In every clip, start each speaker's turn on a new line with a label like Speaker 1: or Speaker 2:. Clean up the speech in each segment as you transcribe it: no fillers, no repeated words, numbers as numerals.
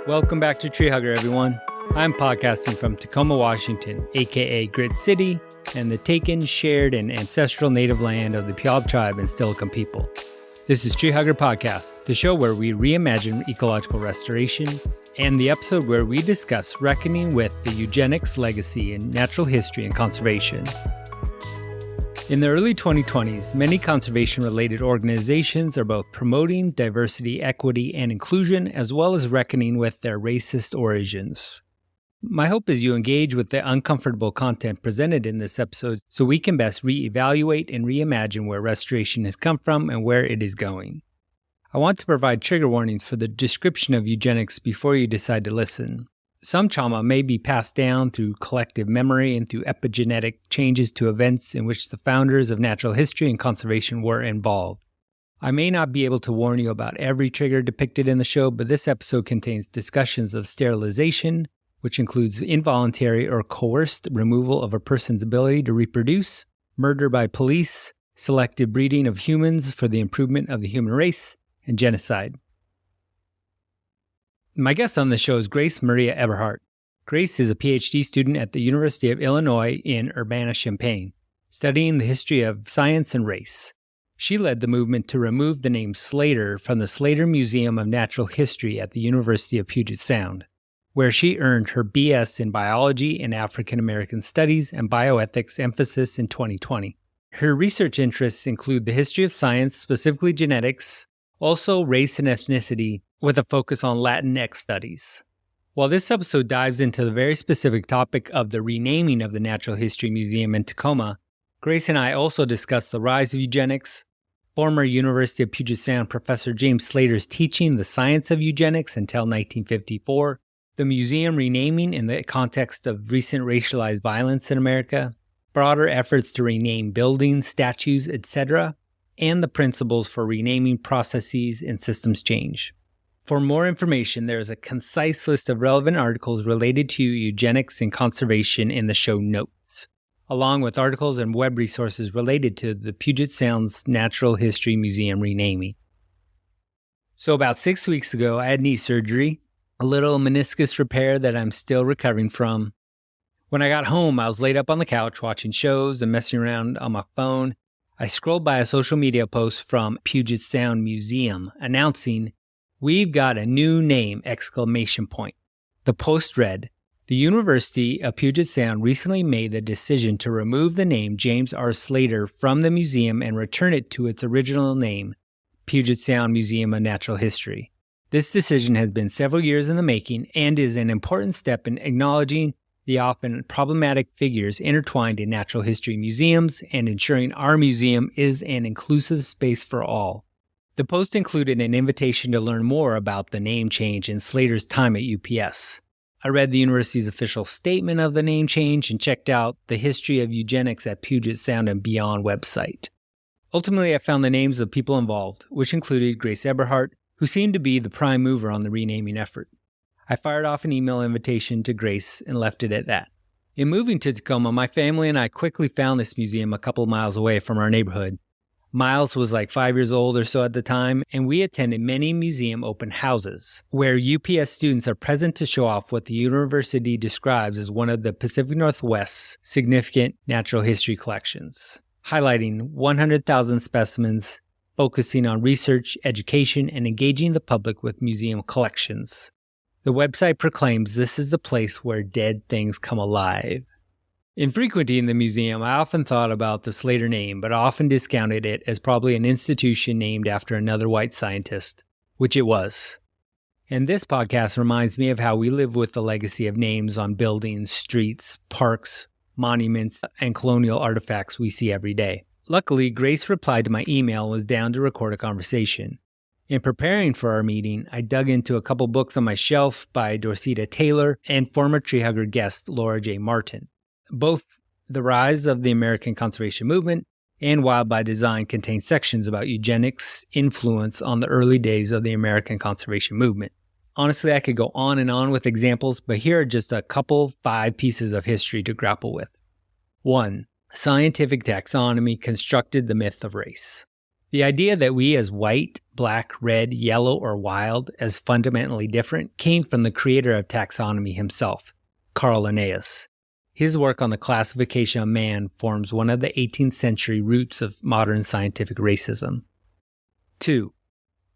Speaker 1: Welcome back to Tree Hugger, everyone. I'm podcasting from Tacoma, Washington, aka Grit City, and the taken, shared, and ancestral native land of the Puyallup tribe and Steilacoom people. This is Tree Hugger Podcast, the show where we reimagine ecological restoration, and the episode where we discuss reckoning with the eugenics legacy in natural history and conservation. In the early 2020s, many conservation-related organizations are both promoting diversity, equity, and inclusion, as well as reckoning with their racist origins. My hope is you engage with the uncomfortable content presented in this episode so we can best reevaluate and reimagine where restoration has come from and where it is going. I want to provide trigger warnings for the description of eugenics before you decide to listen. Some trauma may be passed down through collective memory and through epigenetic changes to events in which the founders of natural history and conservation were involved. I may not be able to warn you about every trigger depicted in the show, but this episode contains discussions of sterilization, which includes involuntary or coerced removal of a person's ability to reproduce, murder by police, selective breeding of humans for the improvement of the human race, and genocide. My guest on the show is Grace Maria Eberhardt. Grace is a PhD student at the University of Illinois in Urbana Champaign, studying the history of science and race. She led the movement to remove the name Slater from the Slater Museum of Natural History at the University of Puget Sound, where she earned her BS in Biology and African American Studies and Bioethics emphasis in 2020. Her research interests include the history of science, specifically genetics, also race and ethnicity, with a focus on Latinx studies. While this episode dives into the very specific topic of the renaming of the Natural History Museum in Tacoma, Grace and I also discuss the rise of eugenics, former University of Puget Sound Professor James Slater's teaching the science of eugenics until 1954, the museum renaming in the context of recent racialized violence in America, broader efforts to rename buildings, statues, etc., and the principles for renaming processes and systems change. For more information, there is a concise list of relevant articles related to eugenics and conservation in the show notes, along with articles and web resources related to the Puget Sound's Natural History Museum renaming. So about 6 weeks ago, I had knee surgery, a little meniscus repair that I'm still recovering from. When I got home, I was laid up on the couch watching shows and messing around on my phone. I scrolled by a social media post from Puget Sound Museum announcing, "We've got a new name!" The post read, "The University of Puget Sound recently made the decision to remove the name James R. Slater from the museum and return it to its original name, Puget Sound Museum of Natural History. This decision has been several years in the making and is an important step in acknowledging the often problematic figures intertwined in natural history museums and ensuring our museum is an inclusive space for all." The post included an invitation to learn more about the name change and Slater's time at UPS. I read the university's official statement of the name change and checked out the History of Eugenics at Puget Sound and Beyond website. Ultimately, I found the names of people involved, which included Grace Eberhardt, who seemed to be the prime mover on the renaming effort. I fired off an email invitation to Grace and left it at that. In moving to Tacoma, my family and I quickly found this museum a couple of miles away from our neighborhood. Miles was like 5 years old or so at the time, and we attended many museum open houses, where UPS students are present to show off what the university describes as one of the Pacific Northwest's significant natural history collections, highlighting 100,000 specimens, focusing on research, education, and engaging the public with museum collections. The website proclaims this is the place where dead things come alive. In frequenting the museum, I often thought about the Slater name, but often discounted it as probably an institution named after another white scientist, which it was. And this podcast reminds me of how we live with the legacy of names on buildings, streets, parks, monuments, and colonial artifacts we see every day. Luckily, Grace replied to my email and was down to record a conversation. In preparing for our meeting, I dug into a couple books on my shelf by Dorceta Taylor and former Tree Hugger guest Laura J. Martin. Both The Rise of the American Conservation Movement and Wild by Design contain sections about eugenics' influence on the early days of the American conservation movement. Honestly, I could go on and on with examples, but here are just a couple 5 pieces of history to grapple with. 1. Scientific taxonomy constructed the myth of race. The idea that we as white, black, red, yellow, or wild as fundamentally different came from the creator of taxonomy himself, Carl Linnaeus. His work on the classification of man forms one of the 18th century roots of modern scientific racism. 2.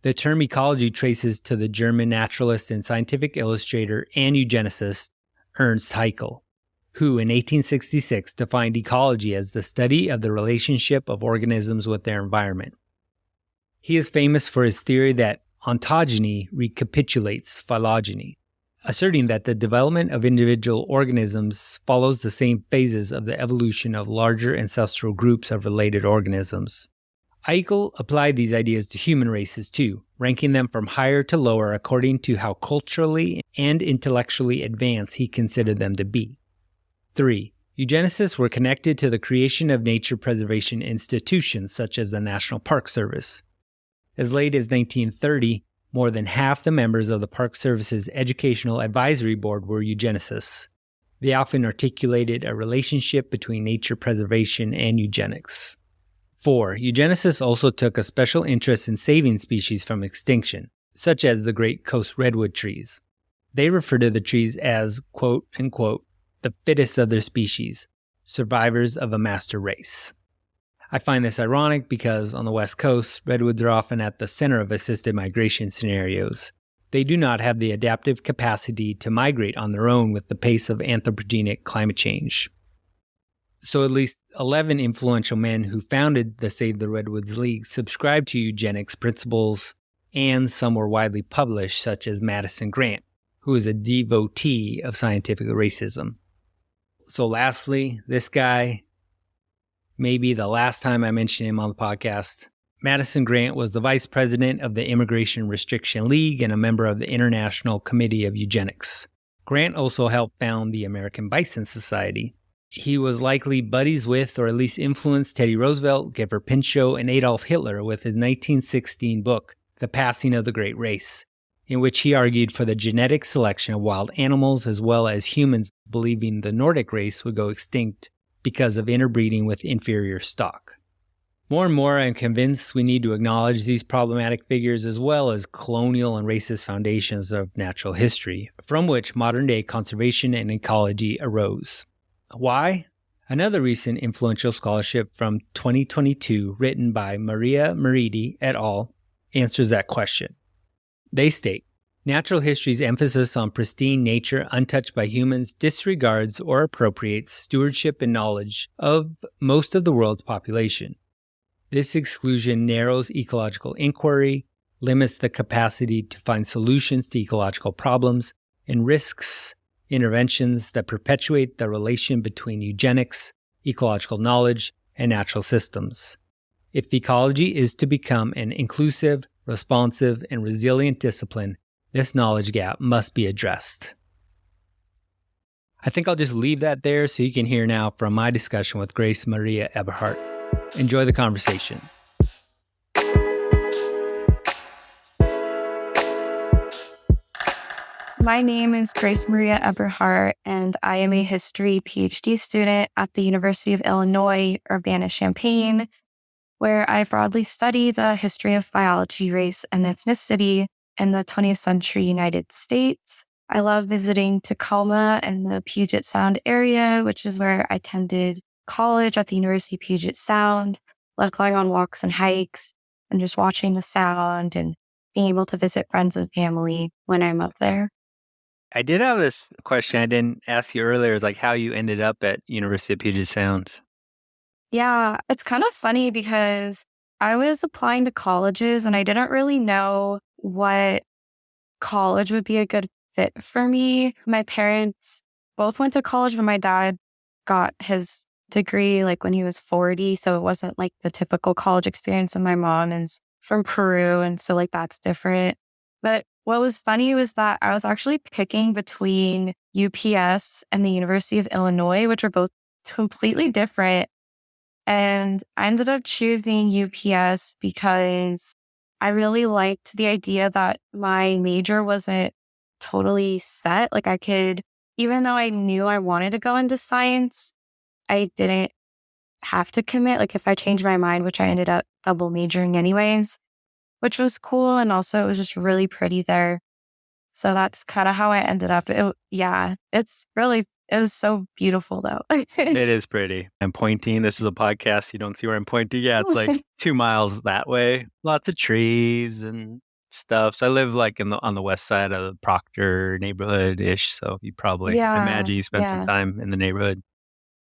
Speaker 1: The term ecology traces to the German naturalist and scientific illustrator and eugenicist Ernst Haeckel, who in 1866 defined ecology as the study of the relationship of organisms with their environment. He is famous for his theory that ontogeny recapitulates phylogeny, asserting that the development of individual organisms follows the same phases of the evolution of larger ancestral groups of related organisms. Haeckel applied these ideas to human races too, ranking them from higher to lower according to how culturally and intellectually advanced he considered them to be. 3. Eugenicists were connected to the creation of nature preservation institutions such as the National Park Service. As late as 1930, more than half the members of the Park Service's Educational Advisory Board were eugenicists. They often articulated a relationship between nature preservation and eugenics. 4. Eugenicists also took a special interest in saving species from extinction, such as the great coast redwood trees. They refer to the trees as, quote, unquote, the fittest of their species, survivors of a master race. I find this ironic because on the West Coast, redwoods are often at the center of assisted migration scenarios. They do not have the adaptive capacity to migrate on their own with the pace of anthropogenic climate change. So at least 11 influential men who founded the Save the Redwoods League subscribed to eugenics principles, and some were widely published, such as Madison Grant, who is a devotee of scientific racism. So lastly, this guy, maybe the last time I mentioned him on the podcast, Madison Grant was the vice president of the Immigration Restriction League and a member of the International Committee of Eugenics. Grant also helped found the American Bison Society. He was likely buddies with, or at least influenced, Teddy Roosevelt, Gifford Pinchot, and Adolf Hitler with his 1916 book, The Passing of the Great Race, in which he argued for the genetic selection of wild animals as well as humans, believing the Nordic race would go extinct because of interbreeding with inferior stock. More and more, I'm convinced we need to acknowledge these problematic figures as well as colonial and racist foundations of natural history, from which modern-day conservation and ecology arose. Why? Another recent influential scholarship from 2022, written by Maria Eberhardt et al., answers that question. They state, natural history's emphasis on pristine nature untouched by humans disregards or appropriates stewardship and knowledge of most of the world's population. This exclusion narrows ecological inquiry, limits the capacity to find solutions to ecological problems, and risks interventions that perpetuate the relation between eugenics, ecological knowledge, and natural systems. If ecology is to become an inclusive, responsive, and resilient discipline, this knowledge gap must be addressed. I think I'll just leave that there so you can hear now from my discussion with Grace Maria Eberhardt. Enjoy the conversation.
Speaker 2: My name is Grace Maria Eberhardt, and I am a history PhD student at the University of Illinois, Urbana Champaign, where I broadly study the history of biology, race, and ethnicity in the 20th century United States. I love visiting Tacoma and the Puget Sound area, which is where I attended college at the University of Puget Sound. Love going on walks and hikes and just watching the sound and being able to visit friends and family when I'm up there.
Speaker 1: I did have this question I didn't ask you earlier, is like how you ended up at University of Puget Sound.
Speaker 2: Yeah, it's kind of funny because I was applying to colleges and I didn't really know what college would be a good fit for me. My parents both went to college, but my dad got his degree like when he was 40. So it wasn't like the typical college experience. And my mom is from Peru. And so like that's different. But what was funny was that I was actually picking between UPS and the University of Illinois, which are both completely different. And I ended up choosing UPS because I really liked the idea that my major wasn't totally set. Like I could, even though I knew I wanted to go into science, I didn't have to commit. Like if I changed my mind, which I ended up double majoring anyways, which was cool. And also it was just really pretty there. So that's kind of how I ended up. It was so beautiful though.
Speaker 1: It is pretty. I'm pointing. This is a podcast. You don't see where I'm pointing. Yeah, it's like 2 miles that way. Lots of trees and stuff. So I live like on the west side of the Proctor neighborhood-ish. So you probably imagine you spent some time in the neighborhood.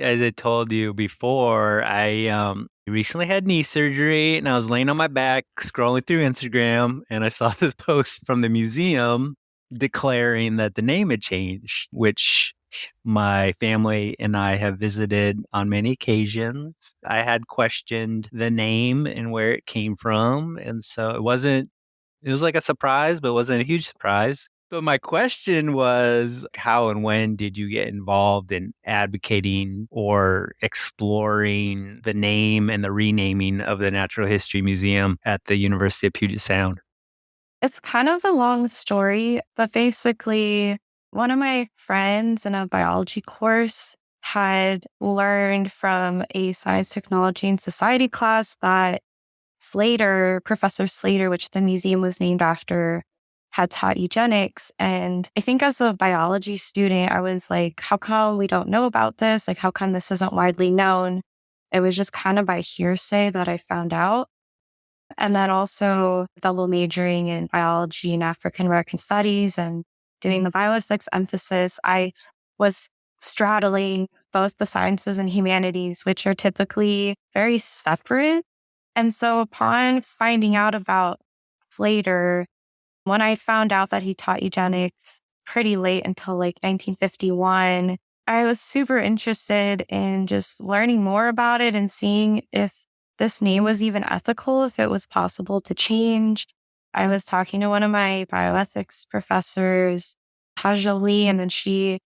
Speaker 1: As I told you before, I recently had knee surgery and I was laying on my back scrolling through Instagram and I saw this post from the museum declaring that the name had changed, which my family and I have visited on many occasions. I had questioned the name and where it came from. And so it was like a surprise, but it wasn't a huge surprise. But my question was, how and when did you get involved in advocating or exploring the name and the renaming of the Natural History Museum at the University of Puget Sound?
Speaker 2: It's kind of a long story, but basically, one of my friends in a biology course had learned from a science, technology, and society class that Slater, Professor Slater, which the museum was named after, had taught eugenics. And I think as a biology student, I was like, how come we don't know about this? Like, how come this isn't widely known? It was just kind of by hearsay that I found out. And then also double majoring in biology and African American studies and doing the bioethics emphasis, I was straddling both the sciences and humanities, which are typically very separate. And so upon finding out about Slater, when I found out that he taught eugenics pretty late until like 1951, I was super interested in just learning more about it and seeing if this name was even ethical, if it was possible to change. I was talking to one of my bioethics professors, Haja Lee, and then she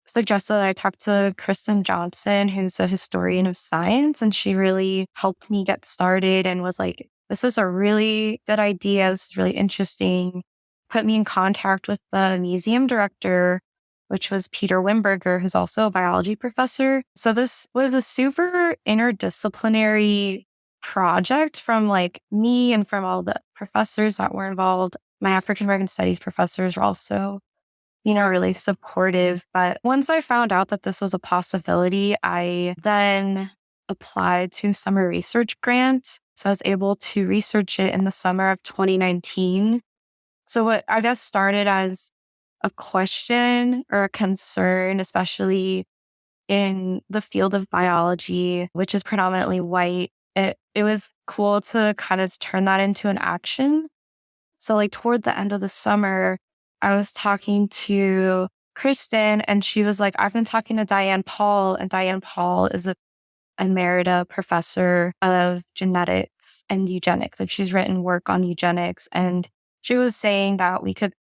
Speaker 2: suggested that I talk to Kristen Johnson, who's a historian of science, and she really helped me get started and was like, this is a really good idea. This is really interesting. Put me in contact with the museum director, which was Peter Wimberger, who's also a biology professor. So this was a super interdisciplinary project from like me and from all the professors that were involved. My African American studies professors were also, really supportive. But once I found out that this was a possibility, I then applied to a summer research grant. So I was able to research it in the summer of 2019. So what I guess started as a question or a concern, especially in the field of biology, which is predominantly white, it was cool to kind of turn that into an action. So like toward the end of the summer, I was talking to Kristen and she was like, I've been talking to Diane Paul, and Diane Paul is a emerita professor of genetics and eugenics. Like she's written work on eugenics, and she was saying that we could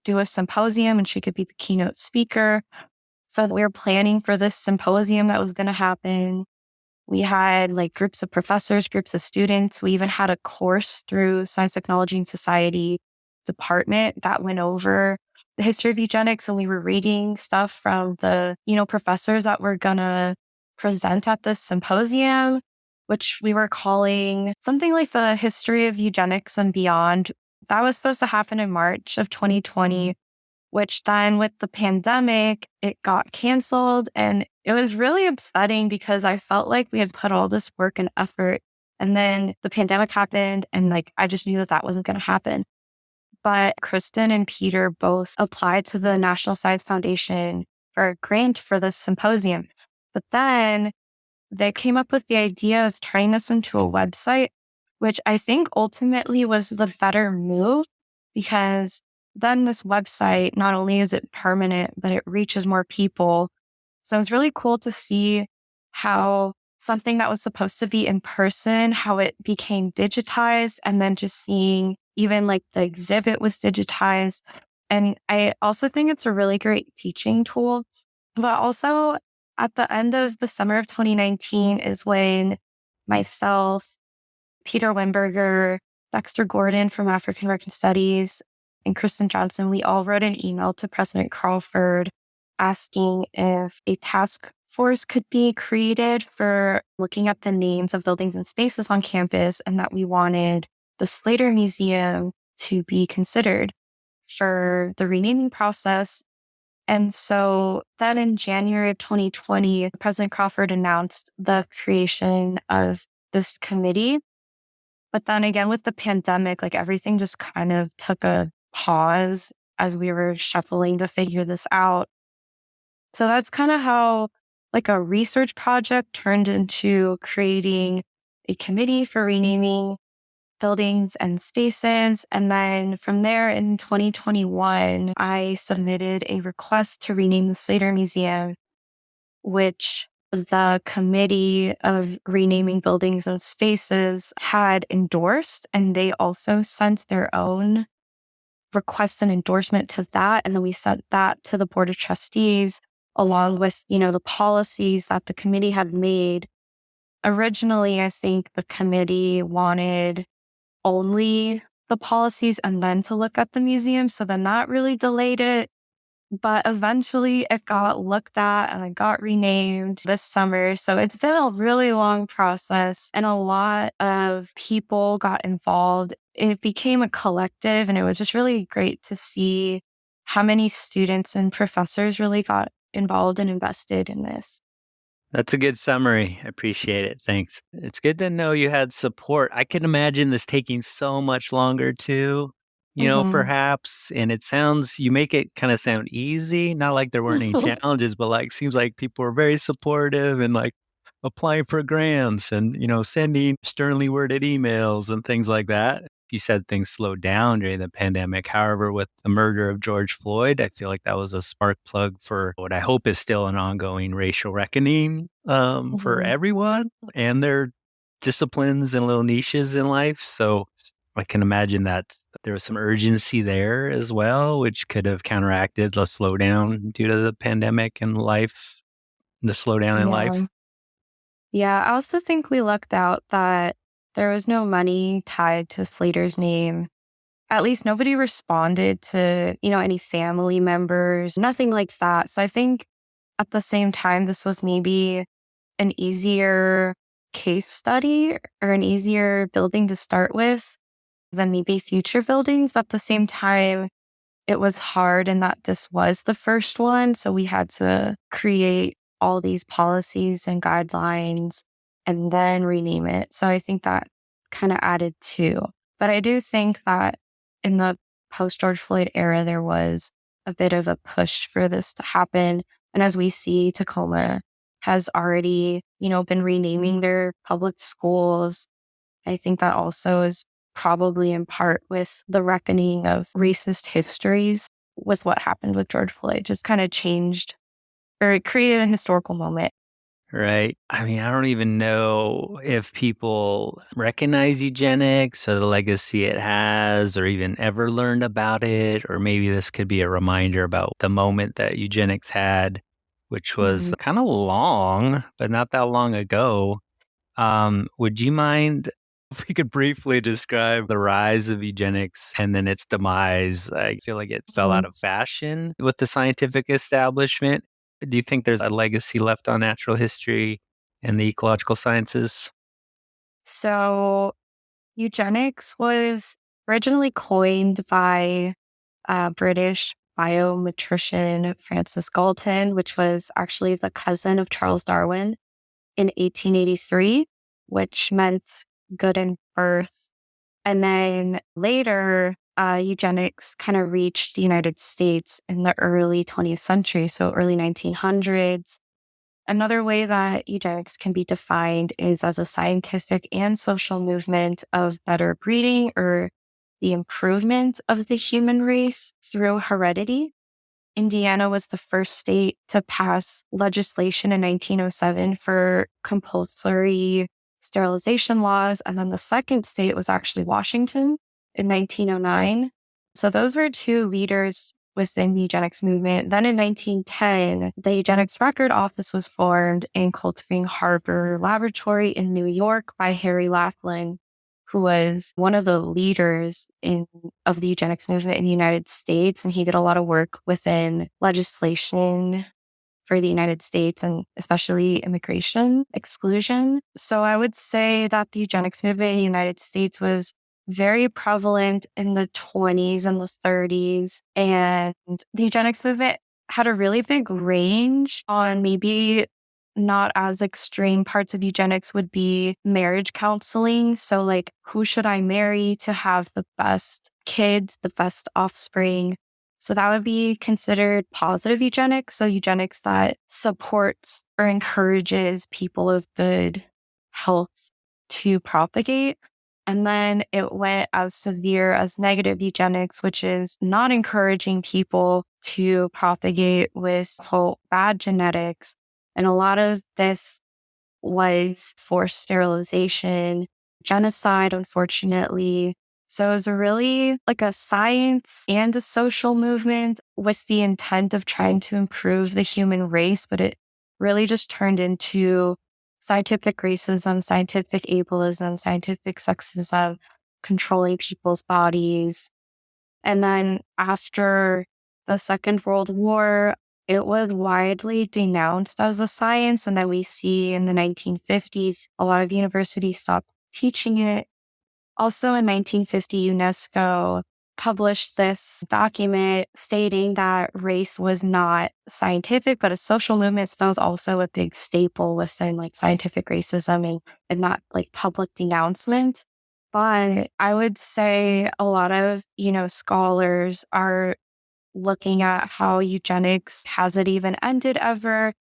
Speaker 2: do a symposium and she could be the keynote speaker. So we were planning for this symposium that was going to happen. We had like groups of professors, groups of students. We even had a course through Science, Technology, and Society department that went over the history of eugenics. And we were reading stuff from the, professors that were going to present at this symposium, which we were calling something like the history of eugenics and beyond. That was supposed to happen in March of 2020, which then with the pandemic, it got canceled. And it was really upsetting because I felt like we had put all this work and effort. And then the pandemic happened and I just knew that wasn't going to happen. But Kristen and Peter both applied to the National Science Foundation for a grant for this symposium. But then they came up with the idea of turning this into a website, which I think ultimately was the better move, because then this website, not only is it permanent, but it reaches more people. So it's really cool to see how something that was supposed to be in person, how it became digitized, and then just seeing even the exhibit was digitized. And I also think it's a really great teaching tool. But also at the end of the summer of 2019 is when myself, Peter Wimberger, Dexter Gordon from African American Studies, and Kristen Johnson, we all wrote an email to President Crawford asking if a task force could be created for looking at the names of buildings and spaces on campus, and that we wanted the Slater Museum to be considered for the renaming process. And so then in January of 2020, President Crawford announced the creation of this committee. But then again, with the pandemic, like everything just kind of took a pause as we were shuffling to figure this out. So that's kind of how like a research project turned into creating a committee for renaming buildings and spaces. And then from there in 2021, I submitted a request to rename the Slater Museum, which the Committee of Renaming Buildings and Spaces had endorsed. And they also sent their own request and endorsement to that. And then we sent that to the Board of Trustees along with, the policies that the committee had made. Originally, I think the committee wanted only the policies and then to look at the museum. So then that really delayed it. But eventually it got looked at and it got renamed this summer. So it's been a really long process and a lot of people got involved. It became a collective and it was just really great to see how many students and professors really got involved and invested in this.
Speaker 1: That's a good summary. I appreciate it. Thanks. It's good to know you had support. I can imagine this taking so much longer too, perhaps. And you make it kind of sound easy, not like there weren't any challenges, but like seems like people were very supportive and like applying for grants and, sending sternly worded emails and things like that. You said things slowed down during the pandemic. However, with the murder of George Floyd, I feel like that was a spark plug for what I hope is still an ongoing racial reckoning for everyone and their disciplines and little niches in life. So I can imagine that there was some urgency there as well, which could have counteracted the slowdown due to the pandemic and the slowdown in life.
Speaker 2: Yeah, I also think we lucked out that there was no money tied to Slater's name. At least nobody responded to, any family members, nothing like that. So I think at the same time, this was maybe an easier case study or an easier building to start with than maybe future buildings. But at the same time, it was hard in that this was the first one. So we had to create all these policies and guidelines and then rename it. So I think that kind of added too. But I do think that in the post-George Floyd era, there was a bit of a push for this to happen. And as we see, Tacoma has already, been renaming their public schools. I think that also is probably in part with the reckoning of racist histories with what happened with George Floyd. Just kind of changed or it created a historical moment.
Speaker 1: Right. I mean, I don't even know if people recognize eugenics or the legacy it has, or even ever learned about it. Or maybe this could be a reminder about the moment that eugenics had, which was kind of long, but not that long ago. Would you mind if we could briefly describe the rise of eugenics and then its demise? I feel like it fell out of fashion with the scientific establishment. Do you think there's a legacy left on natural history and the ecological sciences?
Speaker 2: So eugenics was originally coined by British biometrician Francis Galton, which was actually the cousin of Charles Darwin in 1883, which meant good in birth. And then later, eugenics kind of reached the United States in the early 20th century, so early 1900s. Another way that eugenics can be defined is as a scientific and social movement of better breeding or the improvement of the human race through heredity. Indiana was the first state to pass legislation in 1907 for compulsory sterilization laws. And then the second state was actually Washington in 1909. So those were two leaders within the eugenics movement. Then in 1910, the Eugenics Record Office was formed in Cultivating Harbor Laboratory in New York by Harry Laughlin, who was one of the leaders of the eugenics movement in the United States. And he did a lot of work within legislation for the United States and especially immigration exclusion. So I would say that the eugenics movement in the United States was very prevalent in the 20s and the 30s. And the eugenics movement had a really big range on maybe not as extreme parts of eugenics would be marriage counseling. So like, who should I marry to have the best kids, the best offspring? So that would be considered positive eugenics. So eugenics that supports or encourages people of good health to propagate. And then it went as severe as negative eugenics, which is not encouraging people to propagate with quote bad genetics. And a lot of this was forced sterilization, genocide, unfortunately. So it was a really like a science and a social movement with the intent of trying to improve the human race, but it really just turned into scientific racism, scientific ableism, scientific sexism, controlling people's bodies. And then after the Second World War, it was widely denounced as a science. And then we see in the 1950s, a lot of universities stopped teaching it. Also in 1950, UNESCO published this document stating that race was not scientific, but a social movement. So that was also a big staple within like scientific racism and not like public denouncement. But I would say a lot of, scholars are looking at how eugenics has it even ended ever.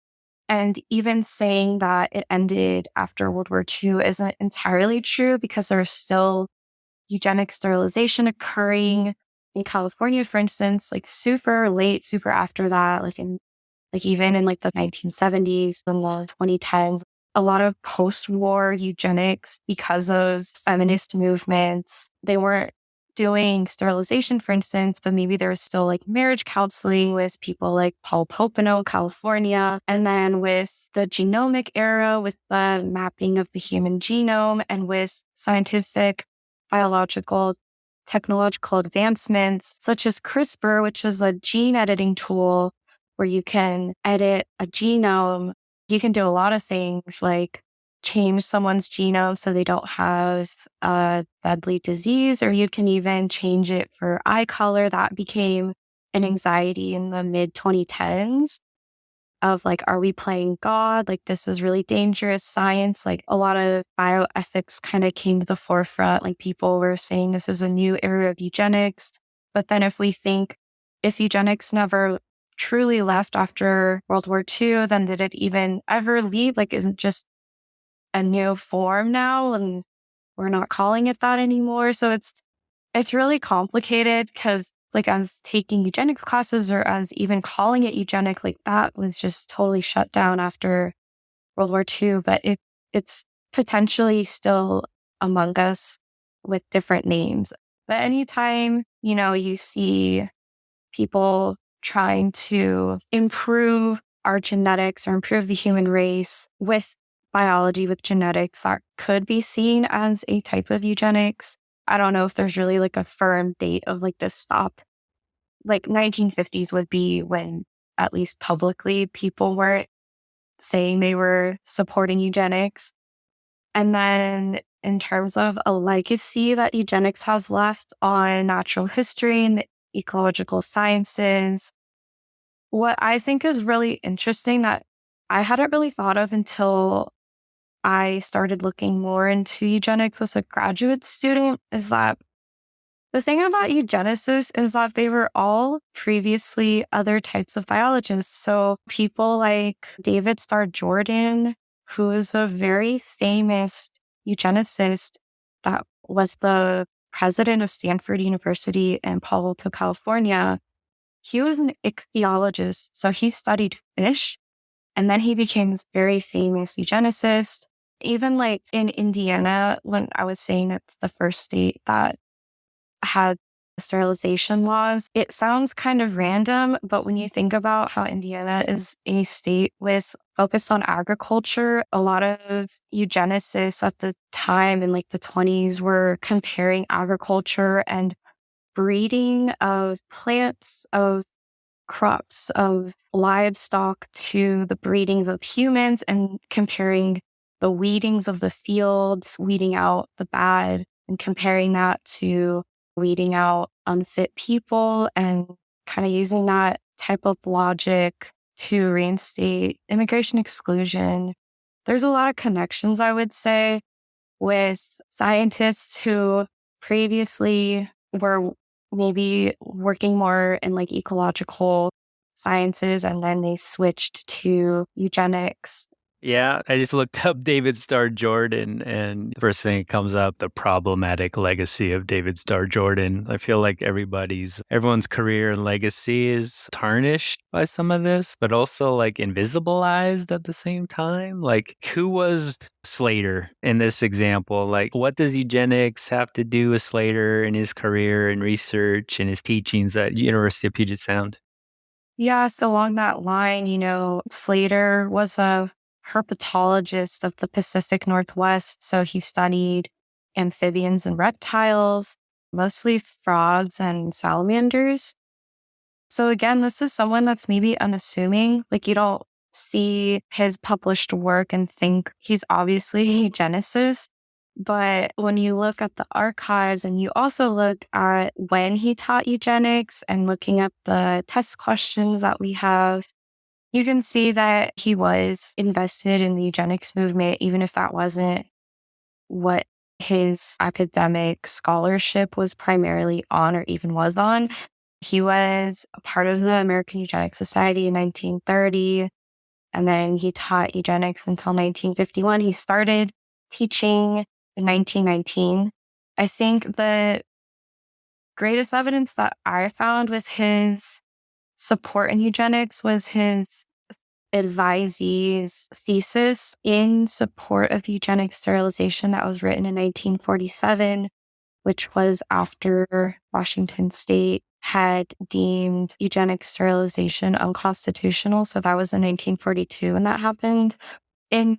Speaker 2: And even saying that it ended after World War II isn't entirely true because there's still eugenic sterilization occurring in California, for instance, like super late, super after that, even in like the 1970s and the 2010s. A lot of post-war eugenics because of feminist movements. They weren't doing sterilization, for instance, but maybe there was still like marriage counseling with people like Paul Popenoe, California. And then with the genomic era, with the mapping of the human genome and with scientific, biological, technological advancements, such as CRISPR, which is a gene editing tool where you can edit a genome. You can do a lot of things like change someone's genome so they don't have a deadly disease, or you can even change it for eye color. That became an anxiety in the mid 2010s of like, are we playing God? Like, this is really dangerous science. Like, a lot of bioethics kind of came to the forefront. Like, people were saying this is a new era of eugenics. But then if eugenics never truly left after World War II, then did it even ever leave? Like, is it just a new form now and we're not calling it that anymore? So it's really complicated because like as taking eugenics classes or as even calling it eugenic, like that was just totally shut down after World War II. But it's potentially still among us with different names. But anytime, you see people trying to improve our genetics or improve the human race with biology, with genetics, that could be seen as a type of eugenics. I don't know if there's really like a firm date of like this stopped. Like 1950s would be when at least publicly people weren't saying they were supporting eugenics. And then in terms of a legacy that eugenics has left on natural history and the ecological sciences, what I think is really interesting that I hadn't really thought of until I started looking more into eugenics as a graduate student is that the thing about eugenicists is that they were all previously other types of biologists. So people like David Starr Jordan, who is a very famous eugenicist that was the president of Stanford University in Palo Alto, California, he was an ichthyologist. So he studied fish and then he became this very famous eugenicist. Even like in Indiana, when I was saying it's the first state that had sterilization laws, it sounds kind of random, but when you think about how Indiana is a state with focus on agriculture, a lot of eugenicists at the time in like the 20s were comparing agriculture and breeding of plants, of crops of livestock to the breeding of humans and comparing the weedings of the fields, weeding out the bad, and comparing that to weeding out unfit people, and kind of using that type of logic to reinstate immigration exclusion. There's a lot of connections, I would say, with scientists who previously were maybe working more in like ecological sciences, and then they switched to eugenics.
Speaker 1: Yeah, I just looked up David Starr Jordan, and the first thing that comes up, the problematic legacy of David Starr Jordan. I feel like everyone's career and legacy is tarnished by some of this, but also like invisibilized at the same time. Like, who was Slater in this example? Like, what does eugenics have to do with Slater and his career and research and his teachings at University of Puget Sound?
Speaker 2: Yes, along that line, Slater was a herpetologist of the Pacific Northwest. So he studied amphibians and reptiles, mostly frogs and salamanders. So again, this is someone that's maybe unassuming. Like, you don't see his published work and think he's obviously a eugenicist. But when you look at the archives and you also look at when he taught eugenics and looking at the test questions that we have, you can see that he was invested in the eugenics movement, even if that wasn't what his academic scholarship was primarily on or even was on. He was a part of the American Eugenics Society in 1930, and then he taught eugenics until 1951. He started teaching in 1919. I think the greatest evidence that I found with his support in eugenics was his advisee's thesis in support of eugenic sterilization that was written in 1947, which was after Washington State had deemed eugenic sterilization unconstitutional. So that was in 1942 when that happened. In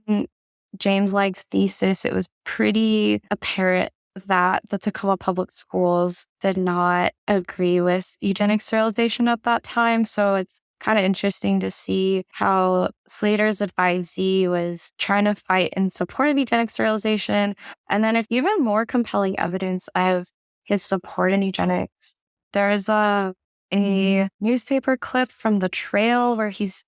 Speaker 2: James Legg's thesis, it was pretty apparent that the Tacoma Public Schools did not agree with eugenic sterilization at that time. So it's kind of interesting to see how Slater's advisee was trying to fight in support of eugenic sterilization. And then, if even more compelling evidence of his support in eugenics, there's a newspaper clip from the Trail where he's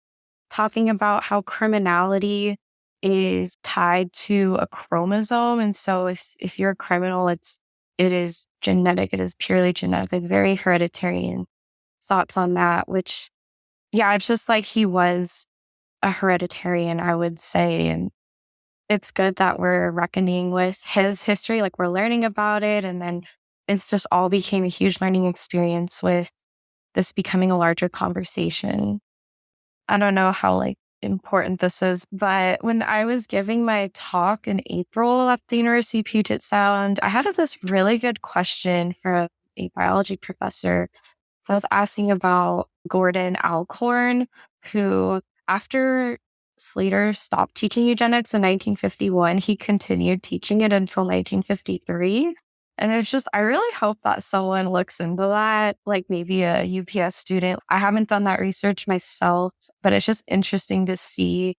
Speaker 2: talking about how criminality is tied to a chromosome. And so if you're a criminal, it is genetic. It is purely genetic, very hereditary. And thoughts on that, which, yeah, it's just like he was a hereditarian, I would say. And it's good that we're reckoning with his history, like we're learning about it. And then it's just all became a huge learning experience with this becoming a larger conversation. I don't know how important this is, but when I was giving my talk in April at the University of Puget Sound, I had this really good question from a biology professor. I was asking about Gordon Alcorn, who, after Slater stopped teaching eugenics in 1951, he continued teaching it until 1953. And it's just, I really hope that someone looks into that, like maybe a UPS student. I haven't done that research myself, but it's just interesting to see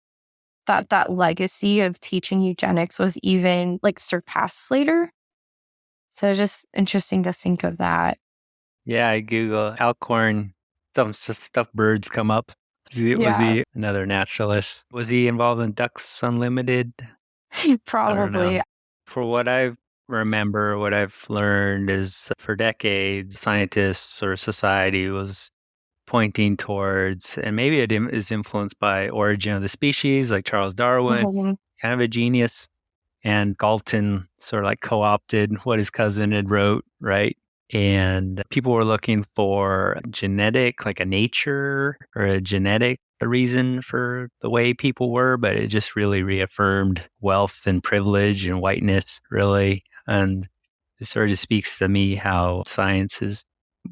Speaker 2: that legacy of teaching eugenics was even surpassed Slater. So just interesting to think of that.
Speaker 1: Yeah, I Google Alcorn, some stuff birds come up. Was he another naturalist? Was he involved in Ducks Unlimited?
Speaker 2: Probably.
Speaker 1: For what I remember, what I've learned is for decades, scientists or society was pointing towards, and maybe it is influenced by Origin of the Species, like Charles Darwin, kind of a genius. And Galton sort of co-opted what his cousin had wrote, right? And people were looking for genetic, like a nature or a genetic reason for the way people were, but it just really reaffirmed wealth and privilege and whiteness, really. And it sort of just speaks to me how science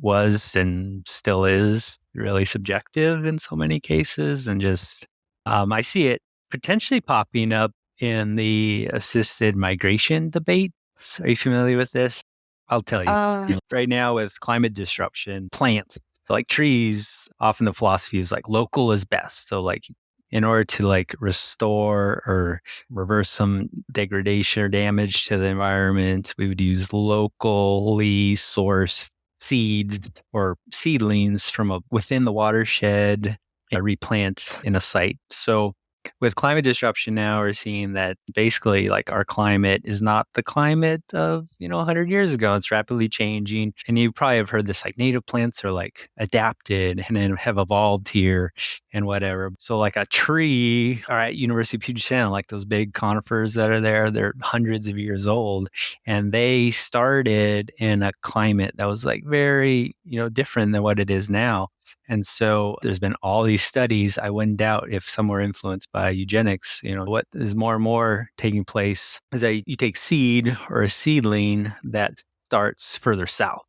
Speaker 1: was and still is really subjective in so many cases. And just, I see it potentially popping up in the assisted migration debate. Are you familiar with this? I'll tell you. Right now with climate disruption, plants Like trees, often the philosophy is like local is best. So like in order to like restore or reverse some degradation or damage to the environment, we would use locally sourced seeds or seedlings from within the watershed and replant in a site. So with climate disruption now, we're seeing that basically like our climate is not the climate of, 100 years ago. It's rapidly changing. And you probably have heard this, like native plants are like adapted and then have evolved here and whatever. So like a tree, all right, University of Puget Sound, like those big conifers that are there, they're hundreds of years old. And they started in a climate that was like very, different than what it is now. And so there's been all these studies. I wouldn't doubt if some were influenced by eugenics. What is more and more taking place is that you take seed or a seedling that starts further south,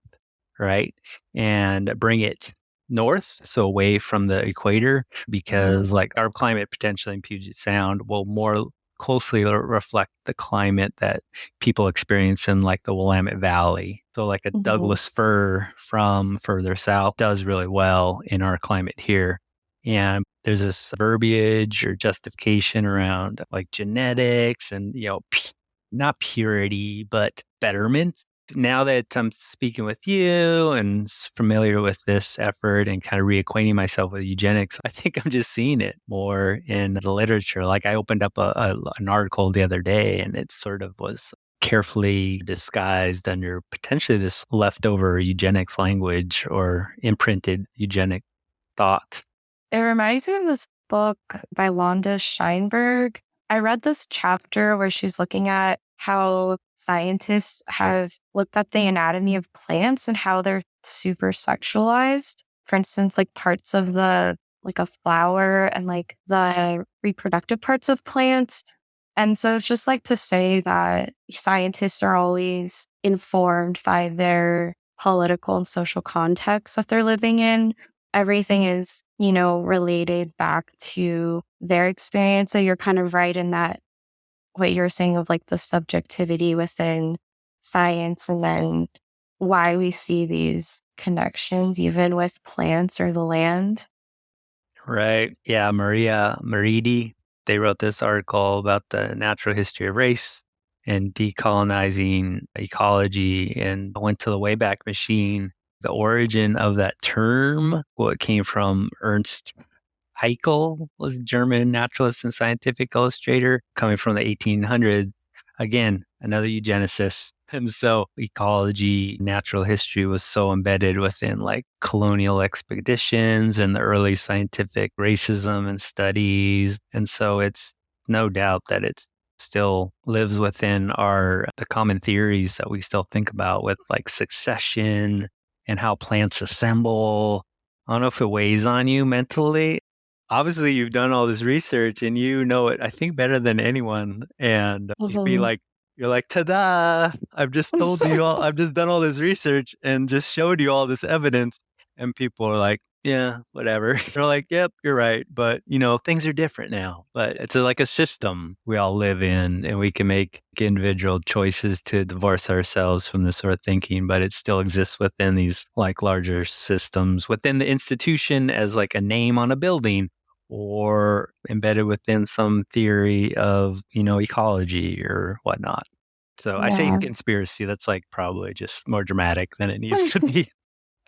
Speaker 1: right? And bring it north, so away from the equator, because like our climate potentially in Puget Sound will more closely reflect the climate that people experience in like the Willamette Valley. So like a Douglas fir from further south does really well in our climate here. And there's this verbiage or justification around like genetics and, not purity, but betterment. Now that I'm speaking with you and familiar with this effort and kind of reacquainting myself with eugenics, I think I'm just seeing it more in the literature. Like I opened up an article the other day and it sort of was carefully disguised under potentially this leftover eugenics language or imprinted eugenic thought.
Speaker 2: It reminds me of this book by Londa Scheinberg. I read this chapter where she's looking at how scientists have looked at the anatomy of plants and how they're super sexualized. For instance, like parts of like a flower and like the reproductive parts of plants. And so it's just like to say that scientists are always informed by their political and social context that they're living in. Everything is, related back to their experience. So you're kind of right in that, what you're saying of like the subjectivity within science and then why we see these connections even with plants or the land.
Speaker 1: Right. Yeah. Maria Meridi, they wrote this article about the natural history of race and decolonizing ecology and went to the Wayback Machine. The origin of that term, what came from Ernst Haeckel, was a German naturalist and scientific illustrator coming from the 1800s. Again, another eugenicist. And so ecology, natural history was so embedded within like colonial expeditions and the early scientific racism and studies. And so it's no doubt that it still lives within the common theories that we still think about with like succession and how plants assemble. I don't know if it weighs on you mentally. Obviously, you've done all this research and you know it, I think, better than anyone. And you're like, ta-da! I've just told you all, I've just done all this research and just showed you all this evidence. And people are like, yeah, whatever. They're like, yep, you're right. But, things are different now. But it's like a system we all live in and we can make individual choices to divorce ourselves from this sort of thinking, but it still exists within these like larger systems, within the institution as like a name on a building or embedded within some theory of, ecology or whatnot. So I say conspiracy, that's like probably just more dramatic than it needs to be.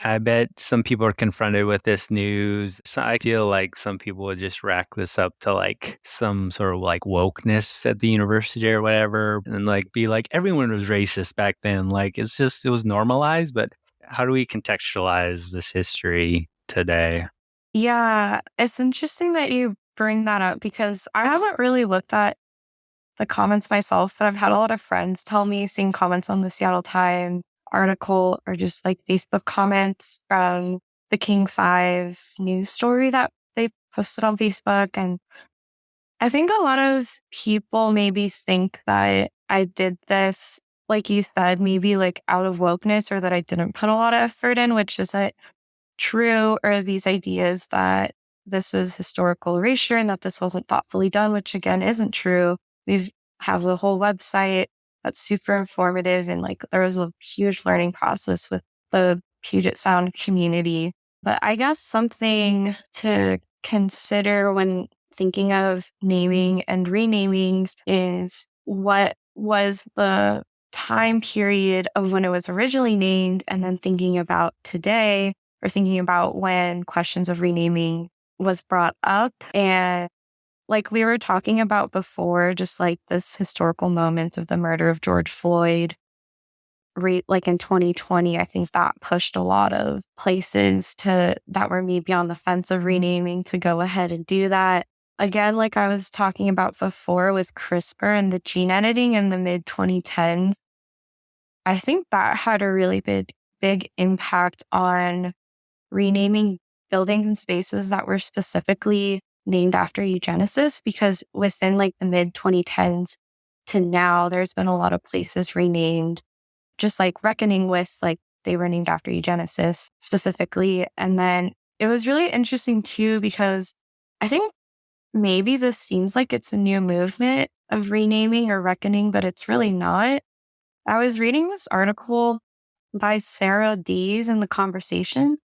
Speaker 1: I bet some people are confronted with this news. So I feel like some people would just rack this up to like some sort of like wokeness at the university or whatever and like be like, everyone was racist back then. Like it was normalized, but how do we contextualize this history today?
Speaker 2: Yeah, it's interesting that you bring that up because I haven't really looked at the comments myself, but I've had a lot of friends tell me, seeing comments on the Seattle Times article or just like Facebook comments from the King 5 news story that they posted on Facebook. And I think a lot of people maybe think that I did this, like you said, maybe like out of wokeness or that I didn't put a lot of effort in, which isn't true, or these ideas that this is historical erasure and that this wasn't thoughtfully done, which again isn't true. These have a whole website that's super informative and like there was a huge learning process with the Puget Sound community. But I guess something to consider when thinking of naming and renamings is what was the time period of when it was originally named, and then thinking about today, or thinking about when questions of renaming was brought up. And like we were talking about before, just like this historical moment of the murder of George Floyd, like in 2020, I think that pushed a lot of places that were maybe on the fence of renaming to go ahead and do that. Again, like I was talking about before with CRISPR and the gene editing in the mid 2010s, I think that had a really big impact on renaming buildings and spaces that were specifically named after eugenicists, because within like the mid 2010s to now, there's been a lot of places renamed, just like reckoning with like they were named after eugenicists specifically. And then it was really interesting too, because I think maybe this seems like it's a new movement of renaming or reckoning, but it's really not. I was reading this article by Sarah Dees in The Conversation.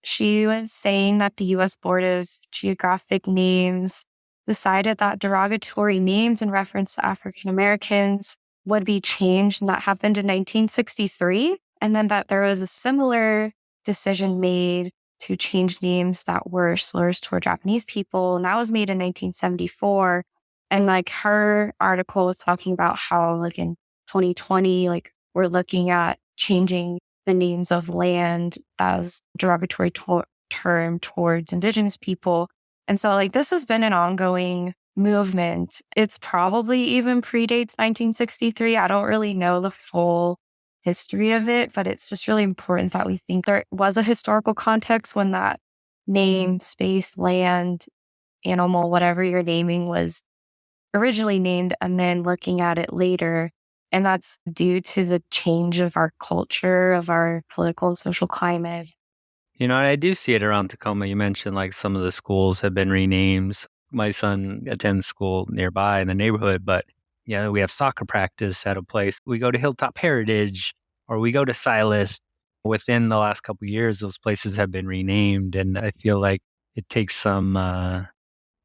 Speaker 2: She was saying that the U.S. Board of Geographic Names decided that derogatory names in reference to African Americans would be changed, and that happened in 1963. And then that there was a similar decision made to change names that were slurs toward Japanese people, and that was made in 1974. And like her article was talking about how like in 2020, like we're looking at changing the names of land as derogatory term towards Indigenous people. And so like this has been an ongoing movement. It's probably even predates 1963. I don't really know the full history of it, but it's just really important that we think there was a historical context when that name, space, land, animal, whatever you're naming was originally named, and then looking at it later. And that's due to the change of our culture, of our political and social climate.
Speaker 1: You know, I do see it around Tacoma. You mentioned like some of the schools have been renamed. My son attends school nearby in the neighborhood, but yeah, we have soccer practice at a place. We go to Hilltop Heritage or we go to Silas. Within the last couple of years, those places have been renamed. And I feel like it takes some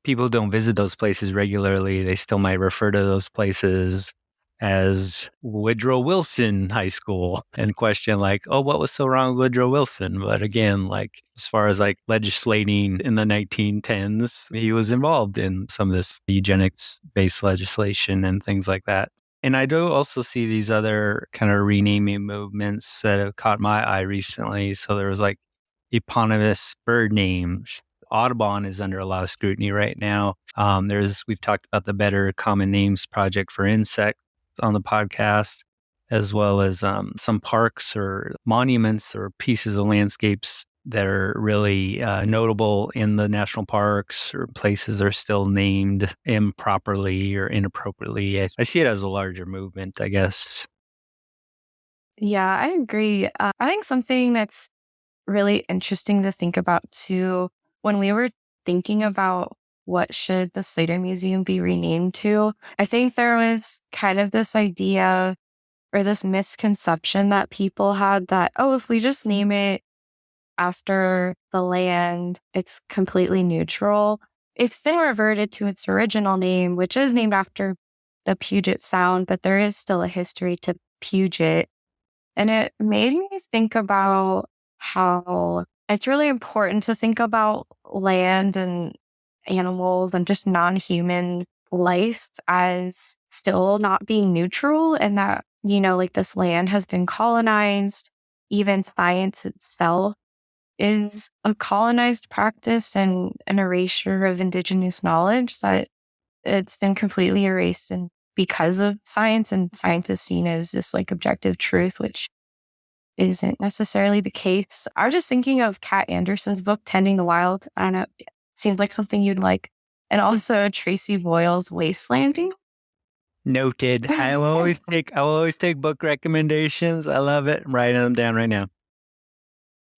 Speaker 1: people who don't visit those places regularly. They still might refer to those places as Woodrow Wilson High School and question like, oh, what was so wrong with Woodrow Wilson? But again, like as far as like legislating in the 1910s, he was involved in some of this eugenics-based legislation and things like that. And I do also see these other kind of renaming movements that have caught my eye recently. So there was like eponymous bird names. Audubon is under a lot of scrutiny right now. We've talked about the Better Common Names Project for insects on the podcast, as well as some parks or monuments or pieces of landscapes that are really notable in the national parks, or places are still named improperly or inappropriately. I see it as a larger movement, I guess.
Speaker 2: Yeah, I agree. I think something that's really interesting to think about too, when we were thinking about what should the Slater Museum be renamed to, I think there was kind of this idea or this misconception that people had that, oh, if we just name it after the land, it's completely neutral. It's then reverted to its original name, which is named after the Puget Sound, but there is still a history to Puget. And it made me think about how it's really important to think about land and animals and just non-human life as still not being neutral, and that, you know, like this land has been colonized. Even science itself is a colonized practice and an erasure of indigenous knowledge that it's been completely erased, and because of science, and science is seen as this like objective truth, which isn't necessarily the case. I was just thinking of Kat Anderson's book, Tending the Wild. I don't know, it seems like something you'd like. And also Tracy Boyle's Wastelanding.
Speaker 1: Noted. I will always take book recommendations. I love it. I'm writing them down right now.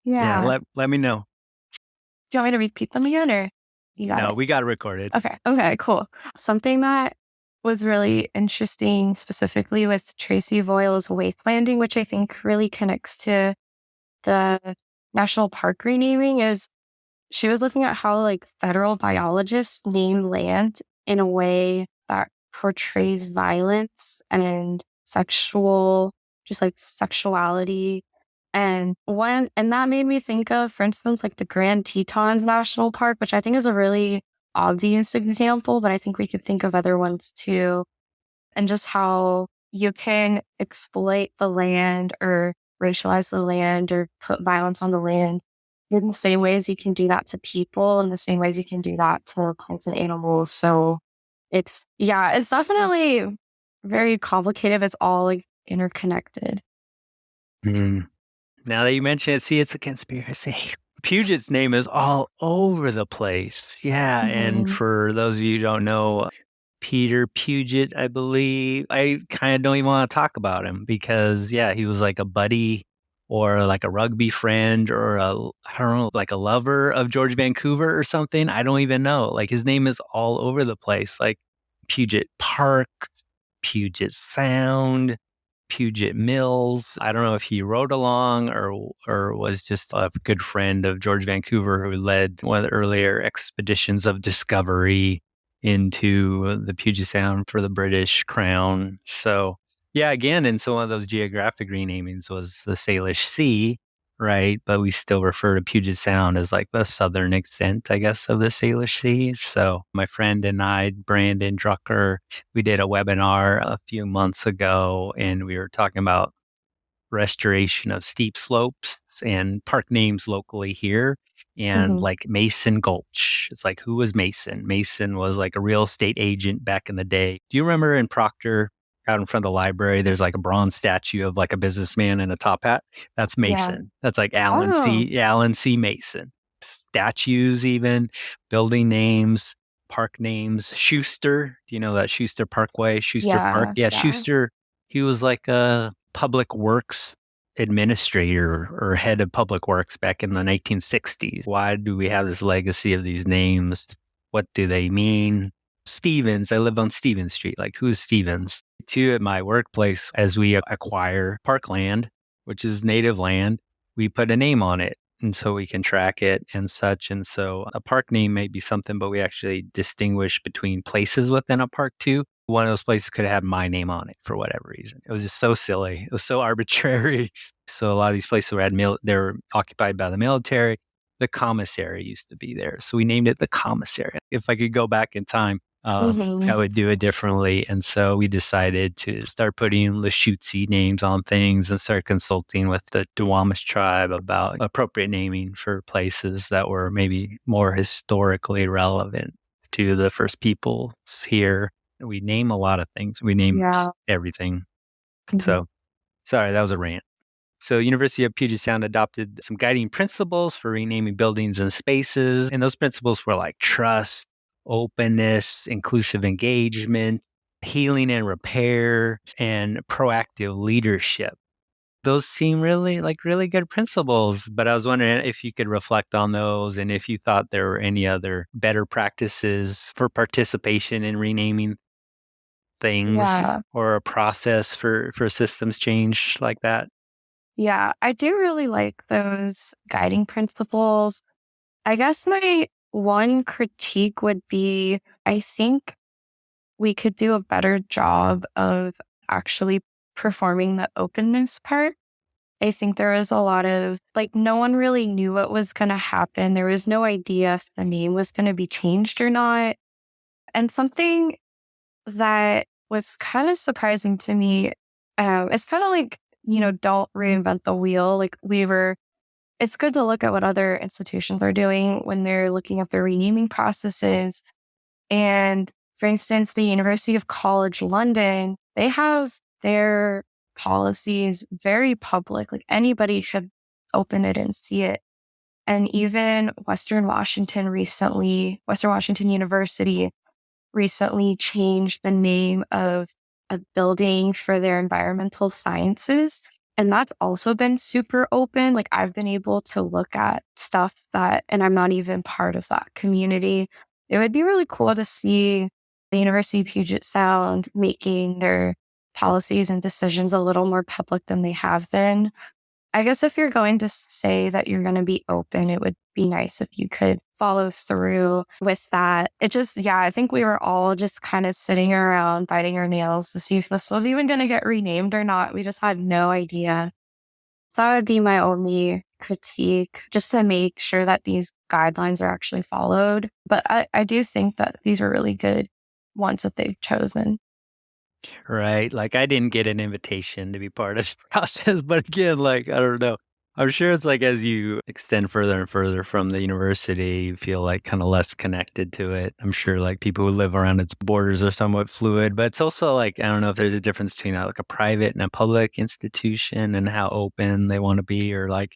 Speaker 1: Yeah,
Speaker 2: Yeah.
Speaker 1: let me know.
Speaker 2: Do you want me to repeat them again, or you got it?
Speaker 1: No, we got it recorded.
Speaker 2: Okay, cool. Something that was really interesting specifically with Tracy Boyle's Wastelanding, which I think really connects to the national park renaming is she was looking at how like federal biologists name land in a way that portrays violence and just like sexuality. And that made me think of, for instance, like the Grand Tetons National Park, which I think is a really obvious example, but I think we could think of other ones too. And just how you can exploit the land or racialize the land or put violence on the land in the same ways you can do that to people, in the same ways you can do that to plants and animals. So it's definitely very complicated. It's all like interconnected.
Speaker 1: Mm. Now that you mention it, see, it's a conspiracy. Puget's name is all over the place. Yeah. And
Speaker 2: Mhm.
Speaker 1: for those of you who don't know, Peter Puget, I believe, I kind of don't even want to talk about him because, yeah, he was like a buddy or like a rugby friend or I don't know, like a lover of George Vancouver or something. I don't even know. Like his name is all over the place, like Puget Park, Puget Sound, Puget Mills. I don't know if he rode along or was just a good friend of George Vancouver who led one of the earlier expeditions of discovery into the Puget Sound for the British Crown. So yeah, again, and so one of those geographic renamings was the Salish Sea, right? But we still refer to Puget Sound as like the southern extent, I guess, of the Salish Sea. So my friend and I, Brandon Drucker, we did a webinar a few months ago and we were talking about restoration of steep slopes and park names locally here. And
Speaker 2: Mhm.
Speaker 1: like Mason Gulch. It's like, who was Mason? Mason was like a real estate agent back in the day. Do you remember in Proctor, out in front of the library, there's like a bronze statue of like a businessman in a top hat? That's
Speaker 2: Yeah.
Speaker 1: Mason. That's like
Speaker 2: Oh,
Speaker 1: Alan C. Mason. Statues, even building names, park names. Schuster. Do you know that Schuster Parkway, Schuster Park?
Speaker 2: yeah.
Speaker 1: Yeah,
Speaker 2: Yeah.
Speaker 1: Schuster. He was like a public works administrator or head of public works back in the 1960s. Why do we have this legacy of these names? What do they mean? Stevens, I live on Stevens Street. Like, who's Stevens? Too, at my workplace, as we acquire parkland, which is native land, we put a name on it. And so we can track it and such. And so a park name may be something, but we actually distinguish between places within a park too. One of those places could have had my name on it for whatever reason. It was just so silly. It was so arbitrary. So a lot of these places they were occupied by the military. The commissary used to be there. So we named it the commissary. If I could go back in time, I
Speaker 2: Mhm.
Speaker 1: would do it differently. And so we decided to start putting Lashutsi names on things and start consulting with the Duwamish tribe about appropriate naming for places that were maybe more historically relevant to the first peoples here. We name a lot of things. We name
Speaker 2: Yeah.
Speaker 1: just everything.
Speaker 2: Mhm.
Speaker 1: So sorry, that was a rant. So University of Puget Sound adopted some guiding principles for renaming buildings and spaces. And those principles were like trust, openness, inclusive engagement, healing and repair, and proactive leadership. Those seem really good principles, but I was wondering if you could reflect on those and if you thought there were any other better practices for participation in renaming things
Speaker 2: Yeah.
Speaker 1: or a process for systems change like that.
Speaker 2: Yeah. I do really like those guiding principles. I guess my one critique would be I think we could do a better job of actually performing the openness part. I think there was a lot of like, no one really knew what was going to happen. There was no idea if the name was going to be changed or not. And something that was kind of surprising to me, it's kind of like, don't reinvent the wheel. Like it's good to look at what other institutions are doing when they're looking at their renaming processes. And for instance, the University of College London, they have their policies very public. Like anybody should open it and see it. And even Western Washington University recently changed the name of a building for their environmental sciences. And that's also been super open. Like I've been able to look at stuff and I'm not even part of that community. It would be really cool to see the University of Puget Sound making their policies and decisions a little more public than they have been. I guess if you're going to say that you're going to be open, it would be nice if you could follow through with that. It just, yeah, I think we were all just kind of sitting around biting our nails to see if this was even going to get renamed or not. We just had no idea. So that would be my only critique, just to make sure that these guidelines are actually followed. But I do think that these are really good ones that they've chosen.
Speaker 1: Right. Like I didn't get an invitation to be part of the process, but again, like I don't know. I'm sure it's like as you extend further and further from the university, you feel like kind of less connected to it. I'm sure like people who live around its borders are somewhat fluid, but it's also like I don't know if there's a difference between like a private and a public institution and how open they want to be, or like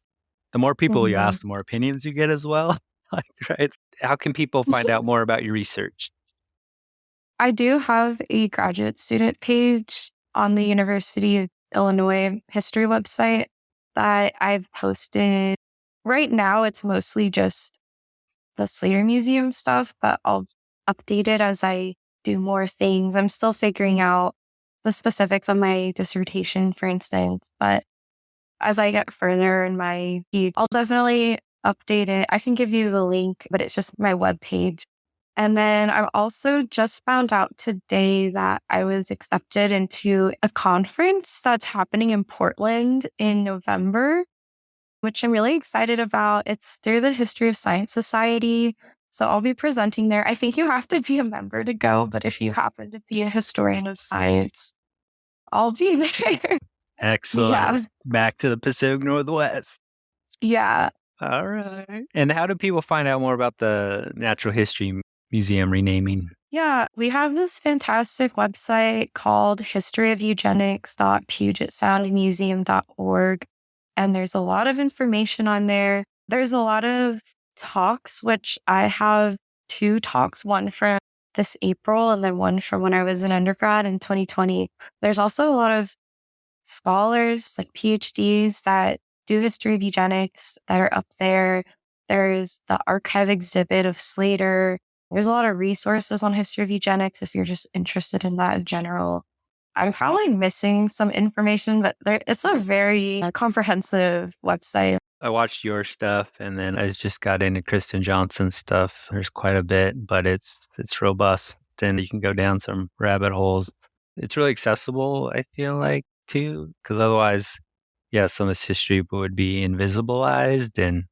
Speaker 1: the more people you
Speaker 2: Mhm.
Speaker 1: ask, the more opinions you get as well. Like, right? How can people find out more about your research?
Speaker 2: I do have a graduate student page on the University of Illinois history website that I've posted. Right now, it's mostly just the Slater Museum stuff, but I'll update it as I do more things. I'm still figuring out the specifics of my dissertation, for instance, but as I get further in my feed, I'll definitely update it. I can give you the link, but it's just my webpage. And then I also just found out today that I was accepted into a conference that's happening in Portland in November, which I'm really excited about. It's through the History of Science Society. So I'll be presenting there. I think you have to be a member to go, but if you happen to be a historian of science, I'll be there.
Speaker 1: Excellent.
Speaker 2: Yeah.
Speaker 1: Back to the Pacific Northwest.
Speaker 2: Yeah.
Speaker 1: All right. And how do people find out more about the Natural History Museum renaming?
Speaker 2: Yeah, we have this fantastic website called historyofeugenics.pugetsoundmuseum.org. And there's a lot of information on there. There's a lot of talks, which I have 2 talks, one from this April and then one from when I was an undergrad in 2020. There's also a lot of scholars, like PhDs, that do history of eugenics that are up there. There's the archive exhibit of Slater. There's a lot of resources on history of eugenics if you're just interested in that in general. I'm probably missing some information, but it's a very comprehensive website.
Speaker 1: I watched your stuff and then I just got into Kristen Johnson's stuff. There's quite a bit, but it's robust. Then you can go down some rabbit holes. It's really accessible, I feel like, too, because otherwise, yeah, some of this history would be invisibilized. And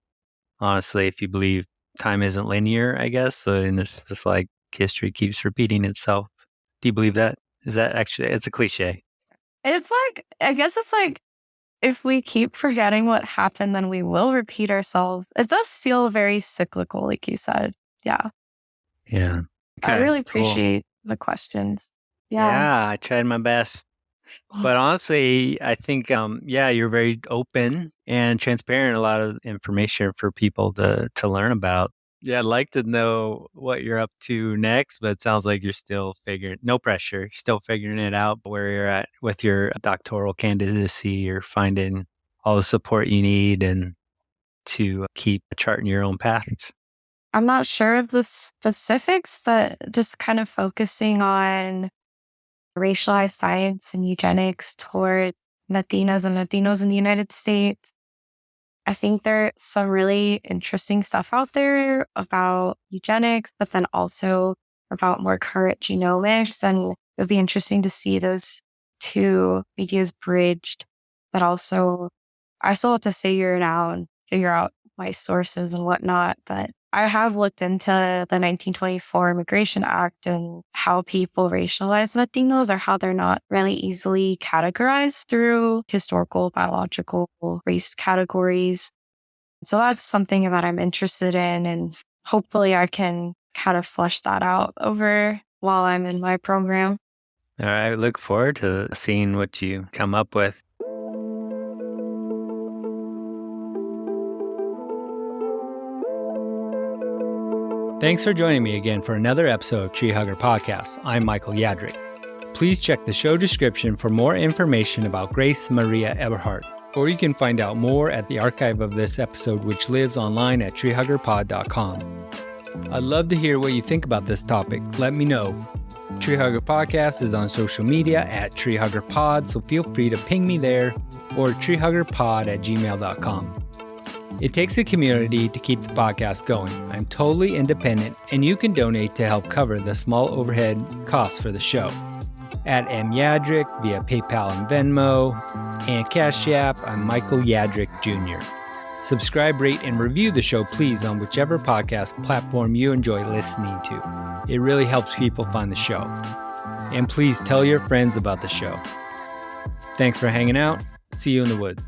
Speaker 1: honestly, if you believe time isn't linear, I guess, so in this like history keeps repeating itself. Do you believe that? Is that actually, it's a cliche.
Speaker 2: It's like, I guess it's like, if we keep forgetting what happened, then we will repeat ourselves. It does feel very cyclical, like you said. Yeah.
Speaker 1: Yeah.
Speaker 2: I
Speaker 1: Okay,
Speaker 2: really
Speaker 1: cool.
Speaker 2: appreciate the questions. Yeah.
Speaker 1: Yeah, I tried my best. But honestly, I think, yeah, you're very open and transparent. A lot of information for people to learn about. Yeah, I'd like to know what you're up to next, but it sounds like you're still figuring, no pressure, still figuring it out where you're at with your doctoral candidacy. You're finding all the support you need and to keep charting your own path.
Speaker 2: I'm not sure of the specifics, but just kind of focusing on racialized science and eugenics towards Latinas and Latinos in the United States. I think there's some really interesting stuff out there about eugenics, but then also about more current genomics. And it would be interesting to see those 2 ideas bridged. But also, I still have to figure it out and figure out my sources and whatnot. But I have looked into the 1924 Immigration Act and how people racialize Latinos, or how they're not really easily categorized through historical, biological race categories. So that's something that I'm interested in, and hopefully I can kind of flesh that out over while I'm in my program.
Speaker 1: All right, look forward to seeing what you come up with. Thanks for joining me again for another episode of Tree Hugger Podcast. I'm Michael Yadrick. Please check the show description for more information about Grace Maria Eberhardt, or you can find out more at the archive of this episode, which lives online at treehuggerpod.com. I'd love to hear what you think about this topic. Let me know. Tree Hugger Podcast is on social media at TreeHuggerPod, so feel free to ping me there or treehuggerpod@gmail.com. It takes a community to keep the podcast going. I'm totally independent, and you can donate to help cover the small overhead costs for the show. At M. Yadrick via PayPal and Venmo, and Cash App, I'm Michael Yadrick Jr. Subscribe, rate, and review the show, please, on whichever podcast platform you enjoy listening to. It really helps people find the show. And please tell your friends about the show. Thanks for hanging out. See you in the woods.